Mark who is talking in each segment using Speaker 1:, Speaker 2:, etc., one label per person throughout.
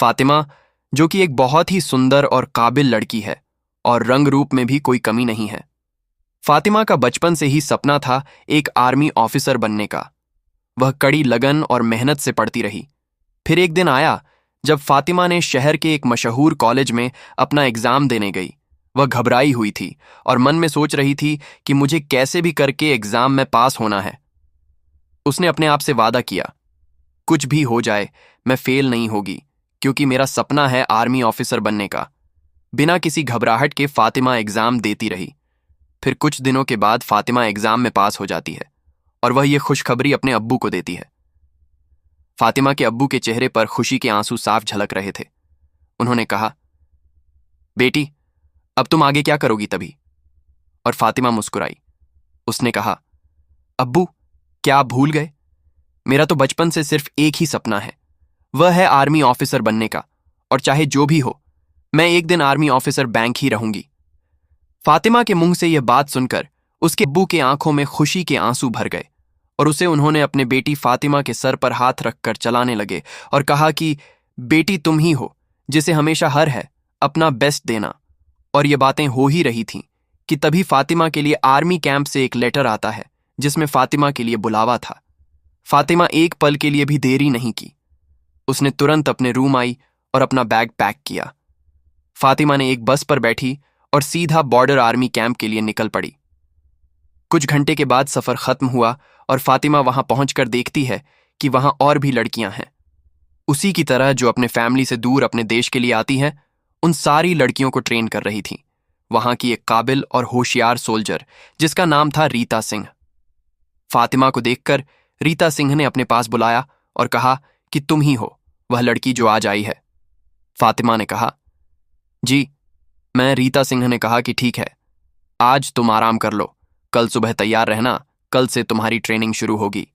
Speaker 1: फातिमा, जो कि एक बहुत ही सुंदर और काबिल लड़की है और रंग रूप में भी कोई कमी नहीं है। फातिमा का बचपन से ही सपना था एक आर्मी ऑफिसर बनने का। वह कड़ी लगन और मेहनत से पढ़ती रही। फिर एक दिन आया जब फातिमा ने शहर के एक मशहूर कॉलेज में अपना एग्जाम देने गई। वह घबराई हुई थी और मन में सोच रही थी कि मुझे कैसे भी करके एग्जाम में पास होना है। उसने अपने आप से वादा किया, कुछ भी हो जाए मैं फेल नहीं होगी, क्योंकि मेरा सपना है आर्मी ऑफिसर बनने का। बिना किसी घबराहट के फातिमा एग्जाम देती रही। फिर कुछ दिनों के बाद फातिमा एग्जाम में पास हो जाती है और वह यह खुशखबरी अपने अब्बू को देती है। फातिमा के अब्बू के चेहरे पर खुशी के आंसू साफ झलक रहे थे। उन्होंने कहा, बेटी, अब तुम आगे क्या करोगी तभी? और फातिमा मुस्कुराई। उसने कहा, अब्बू, क्या आप भूल गए? मेरा तो बचपन से सिर्फ एक ही सपना है, वह है आर्मी ऑफिसर बनने का, और चाहे जो भी हो मैं एक दिन आर्मी ऑफिसर बैंक ही रहूंगी। फातिमा के मुंह से यह बात सुनकर उसके अब्बू के आंखों में खुशी के आंसू भर गए और उन्होंने अपने बेटी फातिमा के सर पर हाथ रखकर चलाने लगे और कहा कि बेटी, तुम ही हो जिसे हमेशा हर है अपना बेस्ट देना। और ये बातें हो ही रही थीं कि तभी फातिमा के लिए आर्मी कैंप से एक लेटर आता है जिसमें फातिमा के लिए बुलावा था। फातिमा एक पल के लिए भी देरी नहीं की। उसने तुरंत अपने रूम आई और अपना बैग पैक किया। फातिमा ने एक बस पर बैठी और सीधा बॉर्डर आर्मी कैंप के लिए निकल पड़ी। कुछ घंटे के बाद सफर खत्म हुआ और फातिमा वहां पहुंचकर देखती है कि वहां और भी लड़कियां हैं। उसी की तरह जो अपने फैमिली से दूर अपने देश के लिए आती हैं, उन सारी लड़कियों को ट्रेन कर रही थी वहां की एक काबिल और होशियार सोल्जर जिसका नाम था रीता सिंह। फातिमा को देखकर रीता सिंह ने अपने पास बुलाया और कहा कि तुम ही हो वह लड़की जो आज आई है। फातिमा ने कहा, जी मैं। रीता सिंह ने कहा कि ठीक है, आज तुम आराम कर लो, कल सुबह तैयार रहना, कल से तुम्हारी ट्रेनिंग शुरू होगी।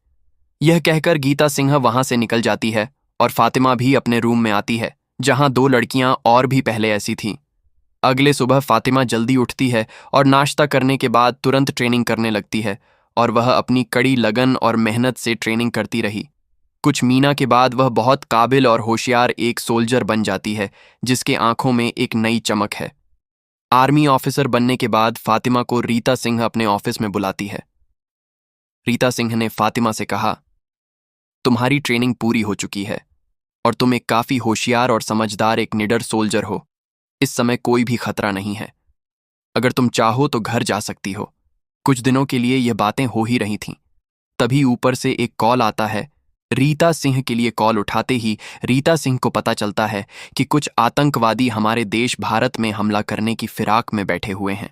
Speaker 1: यह कहकर गीता सिंह वहां से निकल जाती है और फातिमा भी अपने रूम में आती है जहां दो लड़कियां और भी पहले ऐसी थीं। अगले सुबह फातिमा जल्दी उठती है और नाश्ता करने के बाद तुरंत ट्रेनिंग करने लगती है और वह अपनी कड़ी लगन और मेहनत से ट्रेनिंग करती रही। कुछ महीना के बाद वह बहुत काबिल और होशियार एक सोल्जर बन जाती है जिसके आंखों में एक नई चमक है। आर्मी ऑफिसर बनने के बाद फातिमा को रीता सिंह अपने ऑफिस में बुलाती है। रीता सिंह ने फातिमा से कहा, तुम्हारी ट्रेनिंग पूरी हो चुकी है और तुम एक काफी होशियार और समझदार एक निडर सोल्जर हो। इस समय कोई भी खतरा नहीं है। अगर तुम चाहो तो घर जा सकती हो। कुछ दिनों के लिए यह बातें हो ही रही थीं। तभी ऊपर से एक कॉल आता है। रीता सिंह के लिए कॉल उठाते ही रीता सिंह को पता चलता है कि कुछ आतंकवादी हमारे देश भारत में हमला करने की फिराक में बैठे हुए हैं।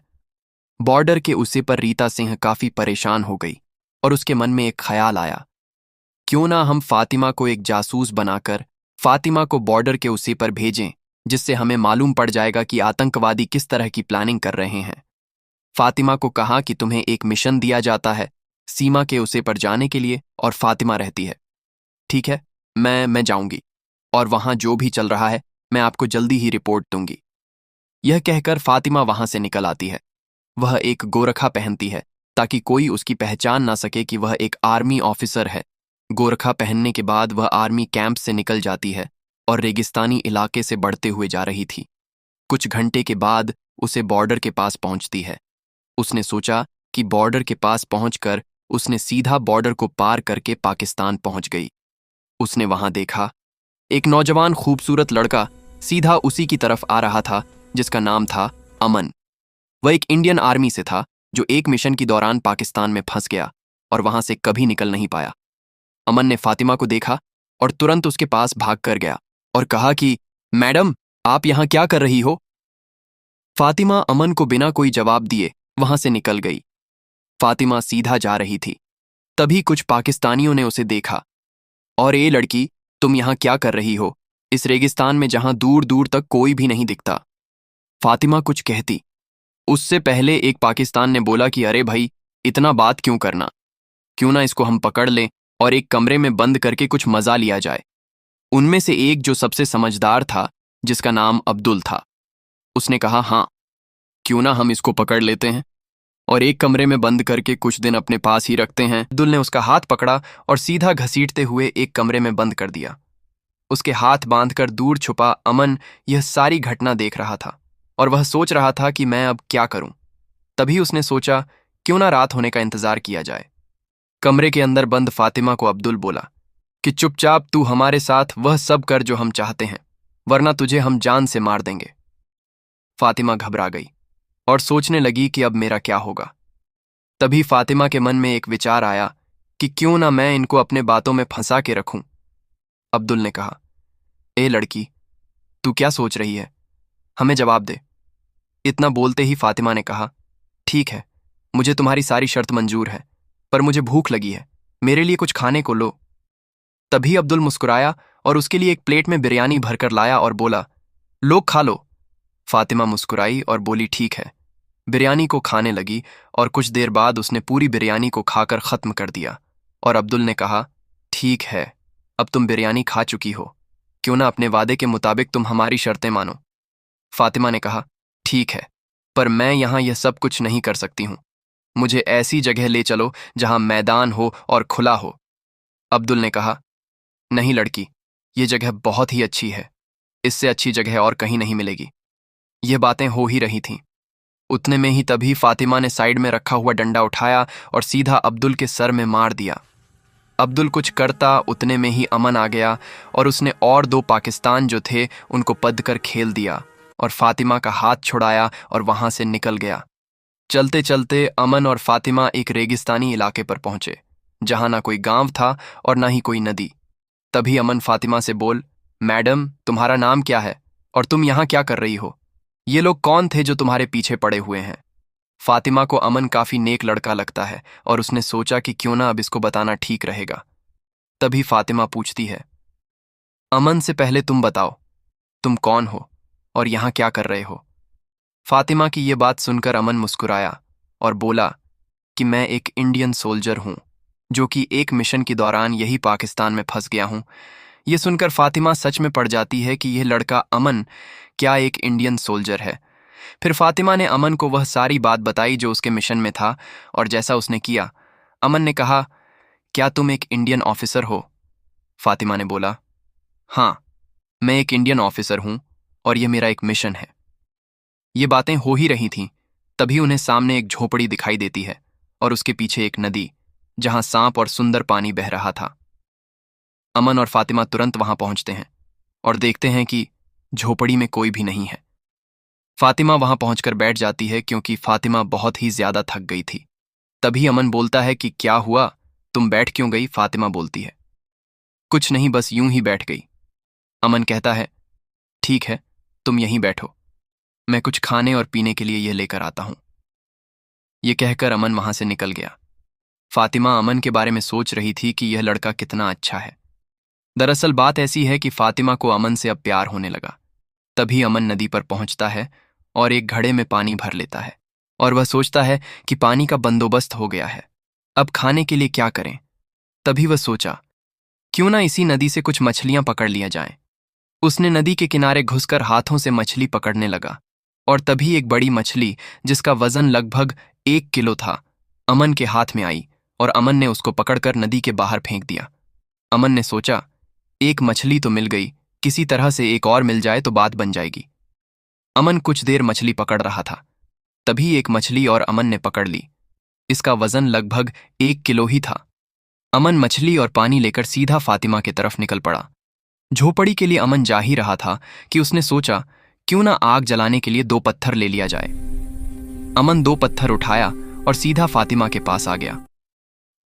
Speaker 1: बॉर्डर के उसे पर रीता सिंह काफी परेशान हो गई और उसके मन में एक ख्याल आया, क्यों ना हम फातिमा को एक जासूस बनाकर फातिमा को बॉर्डर के उसी पर भेजें, जिससे हमें मालूम पड़ जाएगा कि आतंकवादी किस तरह की प्लानिंग कर रहे हैं। फातिमा को कहा कि तुम्हें एक मिशन दिया जाता है सीमा के उसे पर जाने के लिए, और फातिमा रहती है, ठीक है, मैं जाऊंगी और वहां जो भी चल रहा है मैं आपको जल्दी ही रिपोर्ट दूंगी। यह कहकर फातिमा वहां से निकल आती है। वह एक गोरखा पहनती है ताकि कोई उसकी पहचान ना सके कि वह एक आर्मी ऑफिसर है। गोरखा पहनने के बाद वह आर्मी कैंप से निकल जाती है और रेगिस्तानी इलाके से बढ़ते हुए जा रही थी। कुछ घंटे के बाद उसे बॉर्डर के पास पहुंचती है। उसने सोचा कि बॉर्डर के पास पहुंचकर उसने सीधा बॉर्डर को पार करके पाकिस्तान पहुंच गई। उसने वहां देखा एक नौजवान खूबसूरत लड़का सीधा उसी की तरफ आ रहा था जिसका नाम था अमन। वह एक इंडियन आर्मी से था जो एक मिशन के दौरान पाकिस्तान में फंस गया और वहां से कभी निकल नहीं पाया। अमन ने फातिमा को देखा और तुरंत उसके पास भाग कर गया और कहा कि मैडम, आप यहां क्या कर रही हो? फातिमा अमन को बिना कोई जवाब दिए वहां से निकल गई। फातिमा सीधा जा रही थी। तभी कुछ पाकिस्तानियों ने उसे देखा। और ए लड़की, तुम यहां क्या कर रही हो इस रेगिस्तान में जहां दूर दूर तक कोई भी नहीं दिखता? फातिमा कुछ कहती, उससे पहले एक पाकिस्तान ने बोला कि अरे भाई, इतना बात क्यों करना, क्यों ना इसको हम पकड़ लें और एक कमरे में बंद करके कुछ मजा लिया जाए। उनमें से एक जो सबसे समझदार था, जिसका नाम अब्दुल था, उसने कहा, हाँ, क्यों ना हम इसको पकड़ लेते हैं और एक कमरे में बंद करके कुछ दिन अपने पास ही रखते हैं। अब्दुल ने उसका हाथ पकड़ा और सीधा घसीटते हुए एक कमरे में बंद कर दिया। उसके हाथ बांधकर दूर छुपा अमन यह सारी घटना देख रहा था और वह सोच रहा था कि मैं अब क्या करूं। तभी उसने सोचा, क्यों ना रात होने का इंतजार किया जाए। कमरे के अंदर बंद फातिमा को अब्दुल बोला कि चुपचाप तू हमारे साथ वह सब कर जो हम चाहते हैं, वरना तुझे हम जान से मार देंगे। फातिमा घबरा गई और सोचने लगी कि अब मेरा क्या होगा। तभी फातिमा के मन में एक विचार आया कि क्यों ना मैं इनको अपने बातों में फंसा के रखूं। अब्दुल ने कहा, ए लड़की, तू क्या सोच रही है? हमें जवाब दे। इतना बोलते ही फातिमा ने कहा, ठीक है, मुझे तुम्हारी सारी शर्त मंजूर है, पर मुझे भूख लगी है, मेरे लिए कुछ खाने को लो। तभी अब्दुल मुस्कुराया और उसके लिए एक प्लेट में बिरयानी भरकर लाया और बोला, लो खा लो। फातिमा मुस्कुराई और बोली, ठीक है। बिरयानी को खाने लगी और कुछ देर बाद उसने पूरी बिरयानी को खाकर खत्म कर दिया और अब्दुल ने कहा, ठीक है, अब तुम बिरयानी खा चुकी हो, क्यों ना अपने वादे के मुताबिक तुम हमारी शर्तें मानो। फातिमा ने कहा, ठीक है, पर मैं यहां यह सब कुछ नहीं कर सकती हूं। मुझे ऐसी जगह ले चलो जहां मैदान हो और खुला हो। अब्दुल ने कहा, नहीं लड़की, ये जगह बहुत ही अच्छी है, इससे अच्छी जगह और कहीं नहीं मिलेगी। ये बातें हो ही रही थीं। उतने में ही तभी फातिमा ने साइड में रखा हुआ डंडा उठाया और सीधा अब्दुल के सर में मार दिया। अब्दुल कुछ करता उतने में ही अमन आ गया और उसने और 2 पाकिस्तान जो थे उनको पद कर खेल दिया और फातिमा का हाथ छुड़ाया और वहां से निकल गया। चलते चलते अमन और फातिमा एक रेगिस्तानी इलाके पर पहुंचे, जहां ना कोई गांव था और ना ही कोई नदी। तभी अमन फातिमा से बोल, मैडम, तुम्हारा नाम क्या है और तुम यहां क्या कर रही हो? ये लोग कौन थे जो तुम्हारे पीछे पड़े हुए हैं? फातिमा को अमन काफी नेक लड़का लगता है और उसने सोचा कि क्यों ना अब इसको बताना ठीक रहेगा। तभी फातिमा पूछती है, अमन से पहले तुम बताओ, तुम कौन हो और यहां क्या कर रहे हो? फातिमा की ये बात सुनकर अमन मुस्कुराया और बोला कि मैं एक इंडियन सोल्जर हूं, जो कि एक मिशन के दौरान यही पाकिस्तान में फंस गया हूं। ये सुनकर फातिमा सच में पड़ जाती है कि यह लड़का अमन क्या एक इंडियन सोल्जर है। फिर फातिमा ने अमन को वह सारी बात बताई जो उसके मिशन में था और जैसा उसने किया। अमन ने कहा, क्या तुम एक इंडियन ऑफिसर हो? फातिमा ने बोला, हाँ, मैं एक इंडियन ऑफिसर हूं और यह मेरा एक मिशन है। ये बातें हो ही रही थीं, तभी उन्हें सामने एक झोपड़ी दिखाई देती है और उसके पीछे एक नदी, जहां सांप और सुंदर पानी बह रहा था। अमन और फातिमा तुरंत वहां पहुंचते हैं और देखते हैं कि झोपड़ी में कोई भी नहीं है। फातिमा वहां पहुंचकर बैठ जाती है क्योंकि फातिमा बहुत ही ज्यादा थक गई थी। तभी अमन बोलता है कि क्या हुआ, तुम बैठ क्यों गई? फातिमा बोलती है, कुछ नहीं, बस यूं ही बैठ गई। अमन कहता है, ठीक है, तुम यहीं बैठो, मैं कुछ खाने और पीने के लिए यह लेकर आता हूं। यह कहकर अमन वहां से निकल गया। फातिमा अमन के बारे में सोच रही थी कि यह लड़का कितना अच्छा है। दरअसल बात ऐसी है कि फातिमा को अमन से अब प्यार होने लगा। तभी अमन नदी पर पहुंचता है और एक घड़े में पानी भर लेता है और वह सोचता है कि पानी का बंदोबस्त हो गया है, अब खाने के लिए क्या करें। तभी वह सोचा, क्यों ना इसी नदी से कुछ मछलियां पकड़ लिया जाएं। उसने नदी के किनारे घुसकर हाथों से मछली पकड़ने लगा और तभी एक बड़ी मछली, जिसका वजन लगभग 1 किलो था, अमन के हाथ में आई और अमन ने उसको पकड़कर नदी के बाहर फेंक दिया। अमन ने सोचा, एक मछली तो मिल गई, किसी तरह से एक और मिल जाए तो बात बन जाएगी। अमन कुछ देर मछली पकड़ रहा था, तभी एक मछली और अमन ने पकड़ ली। इसका वजन लगभग 1 किलो ही था। अमन मछली और पानी लेकर सीधा फातिमा की तरफ निकल पड़ा। झोपड़ी के लिए अमन जा ही रहा था कि उसने सोचा, क्यों ना आग जलाने के लिए 2 पत्थर ले लिया जाए। अमन 2 पत्थर उठाया और सीधा फातिमा के पास आ गया।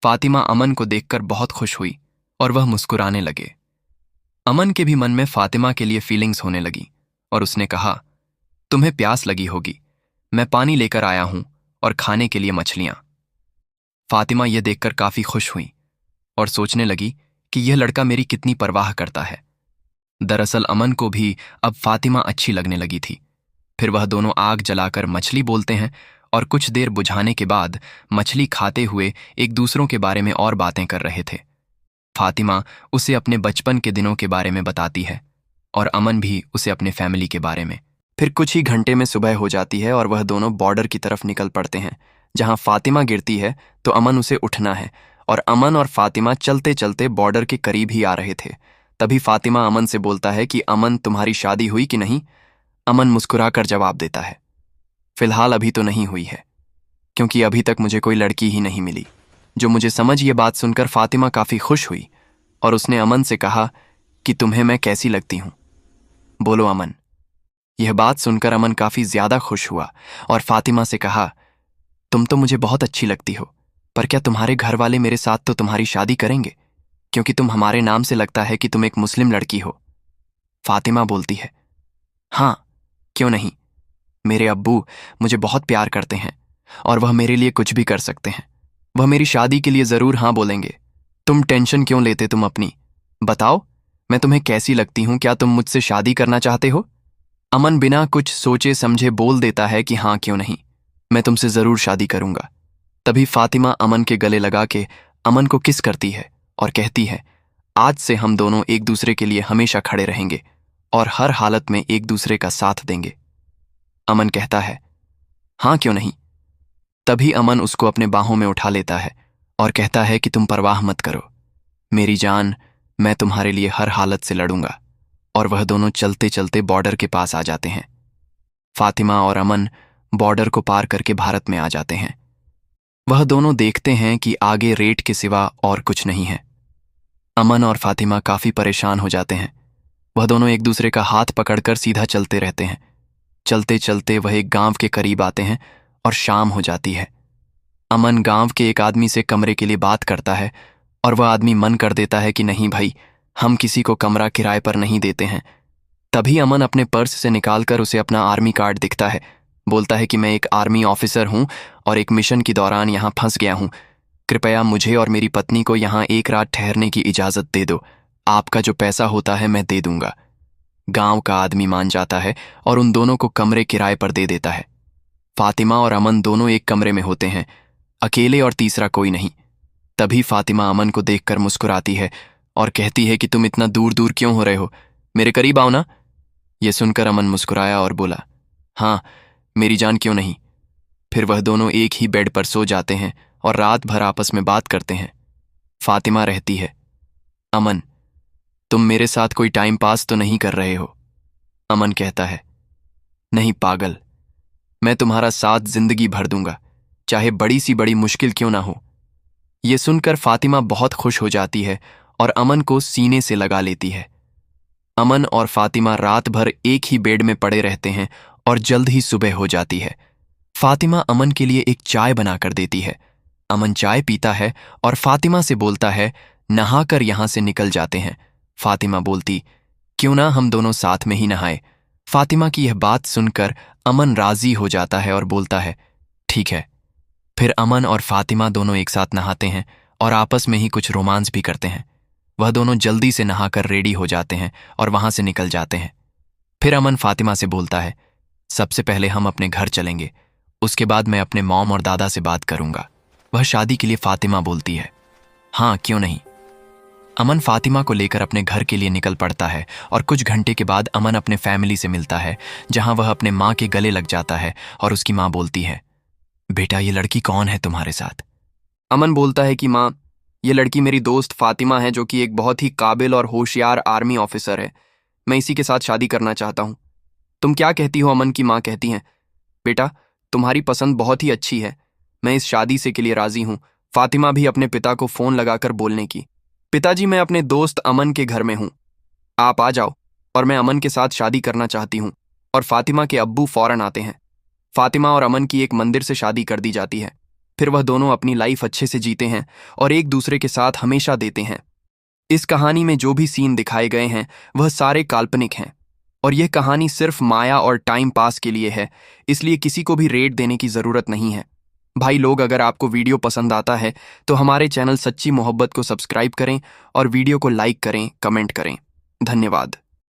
Speaker 1: फातिमा अमन को देखकर बहुत खुश हुई और वह मुस्कुराने लगे। अमन के भी मन में फातिमा के लिए फीलिंग्स होने लगी और उसने कहा, तुम्हें प्यास लगी होगी, मैं पानी लेकर आया हूं और खाने के लिए मछलियां। फातिमा यह देखकर काफी खुश हुई और सोचने लगी कि यह लड़का मेरी कितनी परवाह करता है। दरअसल अमन को भी अब फातिमा अच्छी लगने लगी थी। फिर वह दोनों आग जलाकर मछली बोलते हैं और कुछ देर बुझाने के बाद मछली खाते हुए एक दूसरों के बारे में और बातें कर रहे थे। फातिमा उसे अपने बचपन के दिनों के बारे में बताती है और अमन भी उसे अपने फैमिली के बारे में। फिर कुछ ही घंटे में सुबह हो जाती है और वह दोनों बॉर्डर की तरफ निकल पड़ते हैं। जहां फातिमा गिरती है तो अमन उसे उठना है और अमन और फातिमा चलते चलते बॉर्डर के करीब ही आ रहे थे। तभी फातिमा अमन से बोलता है कि अमन, तुम्हारी शादी हुई कि नहीं? अमन मुस्कुराकर जवाब देता है, फिलहाल अभी तो नहीं हुई है, क्योंकि अभी तक मुझे कोई लड़की ही नहीं मिली जो मुझे समझ। ये बात सुनकर फातिमा काफी खुश हुई और उसने अमन से कहा कि तुम्हें मैं कैसी लगती हूं, बोलो अमन। यह बात सुनकर अमन काफी ज्यादा खुश हुआ और फातिमा से कहा, तुम तो मुझे बहुत अच्छी लगती हो, पर क्या तुम्हारे घर वाले मेरे साथ तो तुम्हारी शादी करेंगे, क्योंकि तुम हमारे नाम से लगता है कि तुम एक मुस्लिम लड़की हो। फातिमा बोलती है, हाँ, क्यों नहीं, मेरे अब्बू मुझे बहुत प्यार करते हैं और वह मेरे लिए कुछ भी कर सकते हैं। वह मेरी शादी के लिए जरूर हाँ बोलेंगे। तुम टेंशन क्यों लेते, तुम अपनी बताओ, मैं तुम्हें कैसी लगती हूं, क्या तुम मुझसे शादी करना चाहते हो? अमन बिना कुछ सोचे समझे बोल देता है कि हाँ, क्यों नहीं, मैं तुमसे जरूर शादी करूंगा। तभी फातिमा अमन के गले लगा के अमन को किस करती है और कहती है, आज से हम दोनों एक दूसरे के लिए हमेशा खड़े रहेंगे और हर हालत में एक दूसरे का साथ देंगे। अमन कहता है, हाँ, क्यों नहीं। तभी अमन उसको अपने बाहों में उठा लेता है और कहता है कि तुम परवाह मत करो मेरी जान, मैं तुम्हारे लिए हर हालत से लड़ूंगा। और वह दोनों चलते चलते बॉर्डर के पास आ जाते हैं। फातिमा और अमन बॉर्डर को पार करके भारत में आ जाते हैं। वह दोनों देखते हैं कि आगे रेट के सिवा और कुछ नहीं है। अमन और फातिमा काफी परेशान हो जाते हैं। वह दोनों एक दूसरे का हाथ पकड़कर सीधा चलते रहते हैं। चलते चलते वह एक गांव के करीब आते हैं और शाम हो जाती है। अमन गांव के एक आदमी से कमरे के लिए बात करता है और वह आदमी मन कर देता है कि नहीं भाई, हम किसी को कमरा किराए पर नहीं देते हैं। तभी अमन अपने पर्स से निकालकर उसे अपना आर्मी कार्ड दिखता है। बोलता है कि मैं एक आर्मी ऑफिसर हूं और एक मिशन के दौरान यहां फंस गया हूं। कृपया मुझे और मेरी पत्नी को यहां एक रात ठहरने की इजाजत दे दो। आपका जो पैसा होता है मैं दे दूंगा। गांव का आदमी मान जाता है और उन दोनों को कमरे किराए पर दे देता है। फातिमा और अमन दोनों एक कमरे में होते हैं, अकेले, और तीसरा कोई नहीं। तभी फातिमा अमन को देखकर मुस्कुराती है और कहती है कि तुम इतना दूर दूर क्यों हो रहे हो, मेरे करीब आओ ना। यह सुनकर अमन मुस्कुराया और बोला, हाँ मेरी जान, क्यों नहीं। फिर वह दोनों एक ही बेड पर सो जाते हैं और रात भर आपस में बात करते हैं। फातिमा रहती है, अमन तुम मेरे साथ कोई टाइम पास तो नहीं कर रहे हो? अमन कहता है, नहीं पागल, मैं तुम्हारा साथ जिंदगी भर दूंगा, चाहे बड़ी सी बड़ी मुश्किल क्यों ना हो। यह सुनकर फातिमा बहुत खुश हो जाती है और अमन को सीने से लगा लेती है। अमन और फातिमा रात भर एक ही बेड में पड़े रहते हैं और जल्द ही सुबह हो जाती है। फातिमा अमन के लिए एक चाय बनाकर देती है। अमन चाय पीता है और फातिमा से बोलता है, नहाकर यहां से निकल जाते हैं। फातिमा बोलती, क्यों ना हम दोनों साथ में ही नहाए। फातिमा की यह बात सुनकर अमन राजी हो जाता है और बोलता है, ठीक है। फिर अमन और फातिमा दोनों एक साथ नहाते हैं और आपस में ही कुछ रोमांस भी करते हैं। वह दोनों जल्दी से नहाकर रेडी हो जाते हैं और वहां से निकल जाते हैं। फिर अमन फातिमा से बोलता है, सबसे पहले हम अपने घर चलेंगे, उसके बाद मैं अपने मॉम और दादा से बात करूंगा। वह शादी के लिए फातिमा बोलती है, हाँ क्यों नहीं। अमन फातिमा को लेकर अपने घर के लिए निकल पड़ता है और कुछ घंटे के बाद अमन अपने फैमिली से मिलता है, जहां वह अपने माँ के गले लग जाता है और उसकी माँ बोलती है, बेटा ये लड़की कौन है तुम्हारे साथ? अमन बोलता है कि माँ, ये लड़की मेरी दोस्त फातिमा है, जो कि एक बहुत ही काबिल और होशियार आर्मी ऑफिसर है। मैं इसी के साथ शादी करना चाहता हूँ। तुम क्या कहती हो? अमन की माँ कहती हैं, बेटा तुम्हारी पसंद बहुत ही अच्छी है, मैं इस शादी से के लिए राजी हूँ। फातिमा भी अपने पिता को फोन लगाकर बोलने की, पिताजी मैं अपने दोस्त अमन के घर में हूँ, आप आ जाओ और मैं अमन के साथ शादी करना चाहती हूँ। और फातिमा के अब्बू फौरन आते हैं। फातिमा और अमन की एक मंदिर से शादी कर दी जाती है। फिर वह दोनों अपनी लाइफ अच्छे से जीते हैं और एक दूसरे के साथ हमेशा देते हैं। इस कहानी में जो भी सीन दिखाए गए हैं वह सारे काल्पनिक हैं और यह कहानी सिर्फ माया और टाइम पास के लिए है, इसलिए किसी को भी रेट देने की जरूरत नहीं है। भाई लोग, अगर आपको वीडियो पसंद आता है तो हमारे चैनल सच्ची मोहब्बत को सब्सक्राइब करें और वीडियो को लाइक करें, कमेंट करें। धन्यवाद।